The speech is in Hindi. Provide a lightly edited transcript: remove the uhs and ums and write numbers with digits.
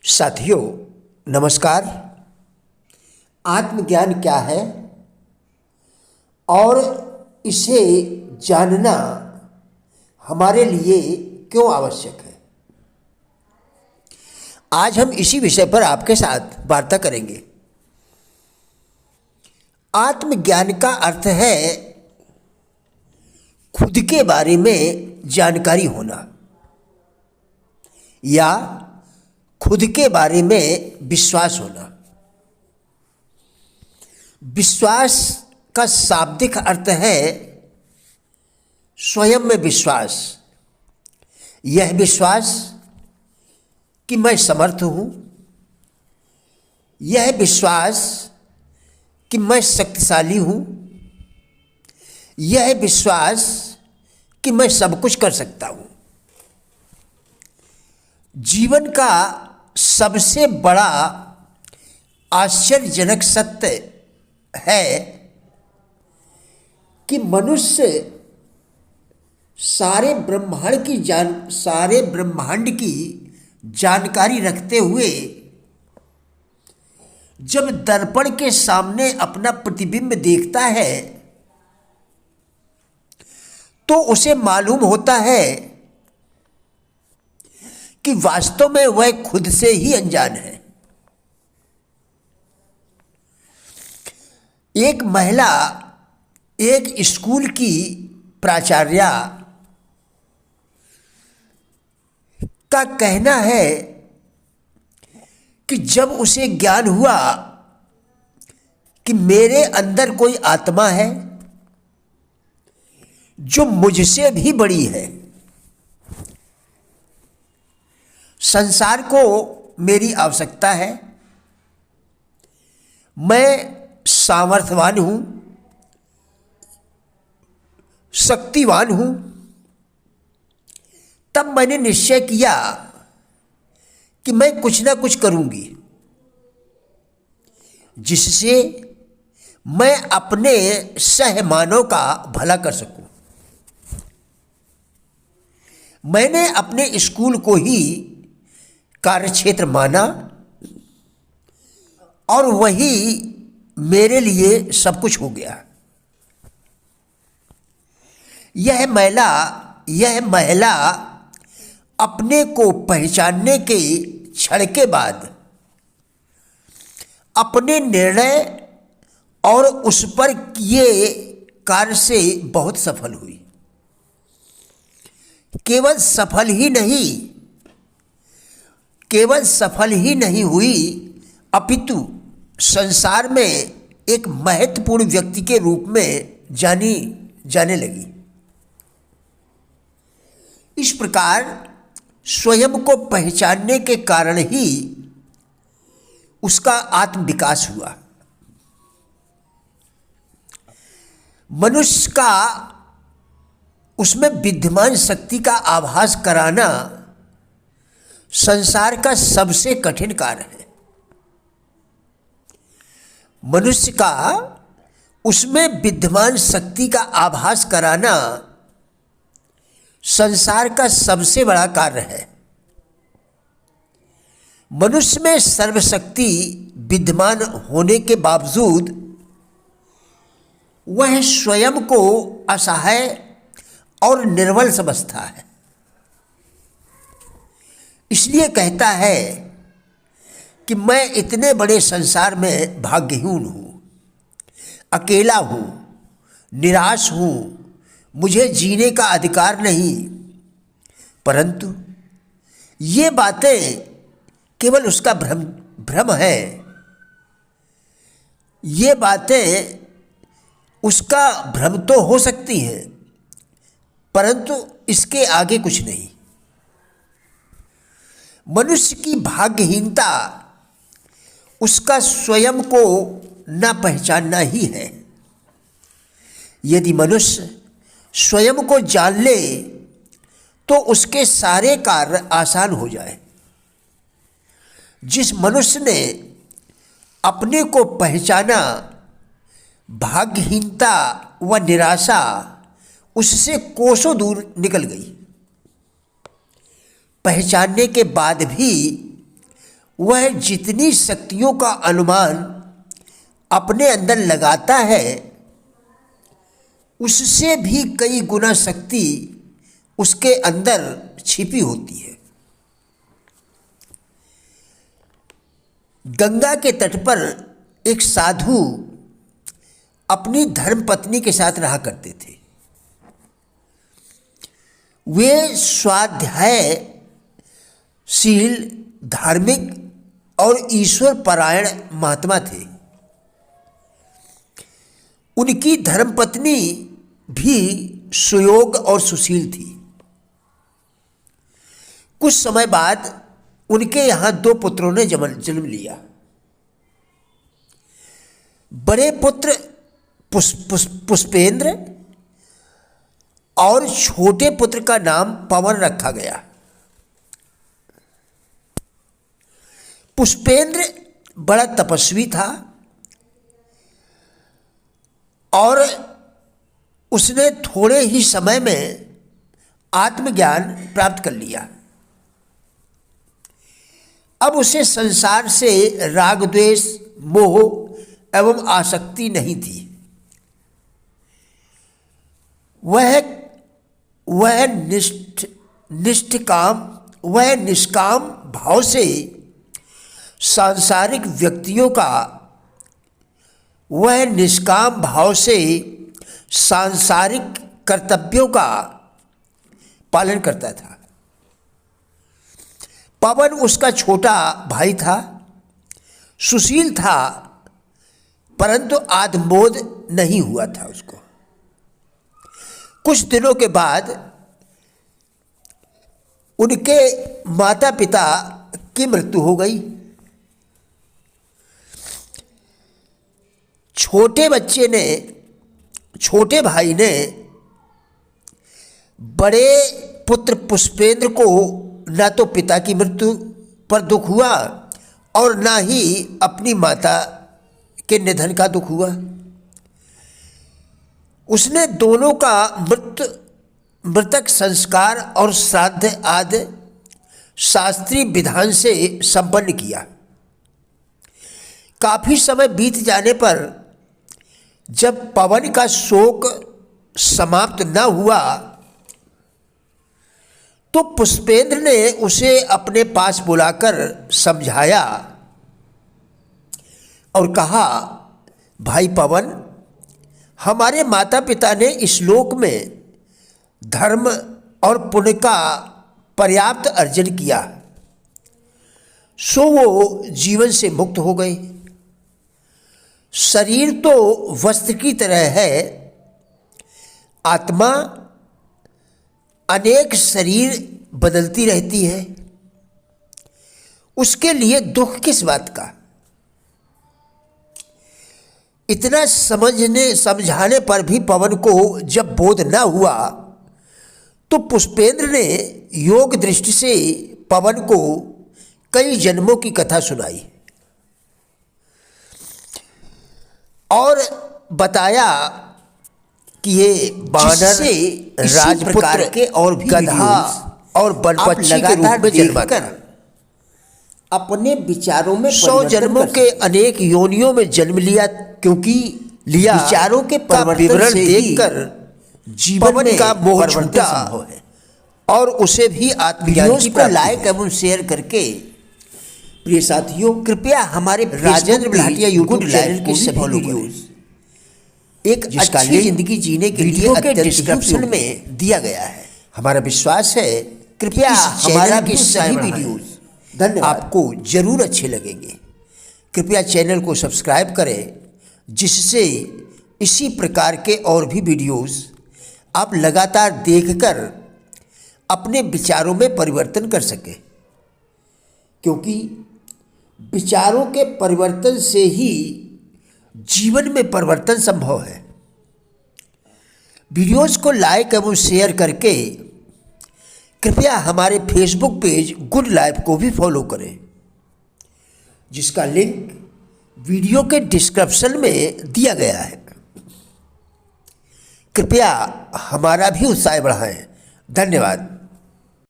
साथियों नमस्कार। आत्मज्ञान क्या है और इसे जानना हमारे लिए क्यों आवश्यक है, आज हम इसी विषय पर आपके साथ वार्ता करेंगे। आत्मज्ञान का अर्थ है खुद के बारे में जानकारी होना या खुद के बारे में विश्वास होना। विश्वास का शाब्दिक अर्थ है स्वयं में विश्वास। यह विश्वास कि मैं समर्थ हूँ, यह विश्वास कि मैं शक्तिशाली हूँ, यह विश्वास कि मैं सब कुछ कर सकता हूँ। जीवन का सबसे बड़ा आश्चर्यजनक सत्य है कि मनुष्य सारे ब्रह्मांड की जानकारी रखते हुए जब दर्पण के सामने अपना प्रतिबिंब देखता है तो उसे मालूम होता है कि वास्तव में वह खुद से ही अनजान है। एक महिला एक स्कूल की प्राचार्या का कहना है कि जब उसे ज्ञान हुआ कि मेरे अंदर कोई आत्मा है जो मुझसे भी बड़ी है, संसार को मेरी आवश्यकता है, मैं सामर्थ्यवान हूँ, शक्तिवान हूँ, तब मैंने निश्चय किया कि मैं कुछ ना कुछ करूँगी जिससे मैं अपने सहमानव का भला कर सकूँ। मैंने अपने स्कूल को ही कार्यक्षेत्र माना और वही मेरे लिए सब कुछ हो गया। यह महिला अपने को पहचानने के क्षण के बाद अपने निर्णय और उस पर किए कार्य से बहुत सफल हुई। केवल सफल ही नहीं हुई अपितु संसार में एक महत्वपूर्ण व्यक्ति के रूप में जाने लगी। इस प्रकार स्वयं को पहचानने के कारण ही उसका आत्मविकास हुआ। मनुष्य का उसमें विद्यमान शक्ति का आभास कराना संसार का सबसे कठिन कार्य है। मनुष्य का उसमें विद्यमान शक्ति का आभास कराना संसार का सबसे बड़ा कार्य है। मनुष्य में सर्वशक्ति विद्यमान होने के बावजूद वह स्वयं को असहाय और निर्बल समझता है। इसलिए कहता है कि मैं इतने बड़े संसार में भाग्यहीन हूँ, अकेला हूँ, निराश हूँ, मुझे जीने का अधिकार नहीं। परंतु ये बातें केवल उसका भ्रम है। ये बातें उसका भ्रम तो हो सकती हैं, परंतु इसके आगे कुछ नहीं। मनुष्य की भाग्यहीनता उसका स्वयं को न पहचानना ही है। यदि मनुष्य स्वयं को जान ले तो उसके सारे कार्य आसान हो जाए। जिस मनुष्य ने अपने को पहचाना, भाग्यहीनता व निराशा उससे कोसों दूर निकल गई। पहचानने के बाद भी वह जितनी शक्तियों का अनुमान अपने अंदर लगाता है उससे भी कई गुना शक्ति उसके अंदर छिपी होती है। गंगा के तट पर एक साधु अपनी धर्मपत्नी के साथ रहा करते थे। वे स्वाध्यायशील, धार्मिक और ईश्वर परायण महात्मा थे। उनकी धर्मपत्नी भी सुयोग और सुशील थी। कुछ समय बाद उनके यहाँ 2 पुत्रों ने जन्म लिया। बड़े पुत्र पुष्पेंद्र और छोटे पुत्र का नाम पवन रखा गया। पुष्पेंद्र बड़ा तपस्वी था और उसने थोड़े ही समय में आत्मज्ञान प्राप्त कर लिया। अब उसे संसार से राग, द्वेष, मोह एवं आसक्ति नहीं थी। वह निष्काम भाव से सांसारिक कर्तव्यों का पालन करता था। पवन उसका छोटा भाई था, सुशील था, परंतु आत्मबोध नहीं हुआ था उसको। कुछ दिनों के बाद उनके माता पिता की मृत्यु हो गई। छोटे भाई ने बड़े पुत्र पुष्पेंद्र को न तो पिता की मृत्यु पर दुख हुआ और न ही अपनी माता के निधन का दुख हुआ। उसने दोनों का मृतक संस्कार और श्राद्ध आदि शास्त्रीय विधान से संपन्न किया। काफी समय बीत जाने पर जब पवन का शोक समाप्त न हुआ तो पुष्पेंद्र ने उसे अपने पास बुलाकर समझाया और कहा, भाई पवन, हमारे माता पिता ने इस लोक में धर्म और पुण्य का पर्याप्त अर्जन किया, सो वो जीवन से मुक्त हो गए। शरीर तो वस्त्र की तरह है, आत्मा अनेक शरीर बदलती रहती है, उसके लिए दुख किस बात का। इतना समझाने पर भी पवन को जब बोध न हुआ तो पुष्पेंद्र ने योग दृष्टि से पवन को कई जन्मों की कथा सुनाई और बताया कि ये बानर से राजपुत्र के और भी गधा और बनपक्षी के रूप में जन्मा कर अपने विचारों में 100 जन्मों के अनेक योनियों में जन्म लिया, क्योंकि विचारों के विवरण देखकर जीवन का मोह छूटा है और उसे भी आत्मज्ञान की प्राप्ति। लाइक एवं शेयर करके प्रिय साथियों, कृपया हमारे राजेंद्र भाटिया यूट्यूब चैनल के सभी वीडियोस एक अच्छी जिंदगी जीने के लिए डिस्क्रिप्शन में दिया गया है। हमारा विश्वास है कृपया हमारा के सभी वीडियोस आपको जरूर अच्छे लगेंगे। कृपया चैनल को सब्सक्राइब करें, जिससे इसी प्रकार के और भी वीडियोस आप लगातार देखकर अपने विचारों में परिवर्तन कर सकें, क्योंकि विचारों के परिवर्तन से ही जीवन में परिवर्तन संभव है। वीडियोस को लाइक एवं शेयर करके कृपया हमारे फेसबुक पेज गुड लाइफ को भी फॉलो करें, जिसका लिंक वीडियो के डिस्क्रिप्शन में दिया गया है। कृपया हमारा भी उत्साह बढ़ाएं। धन्यवाद।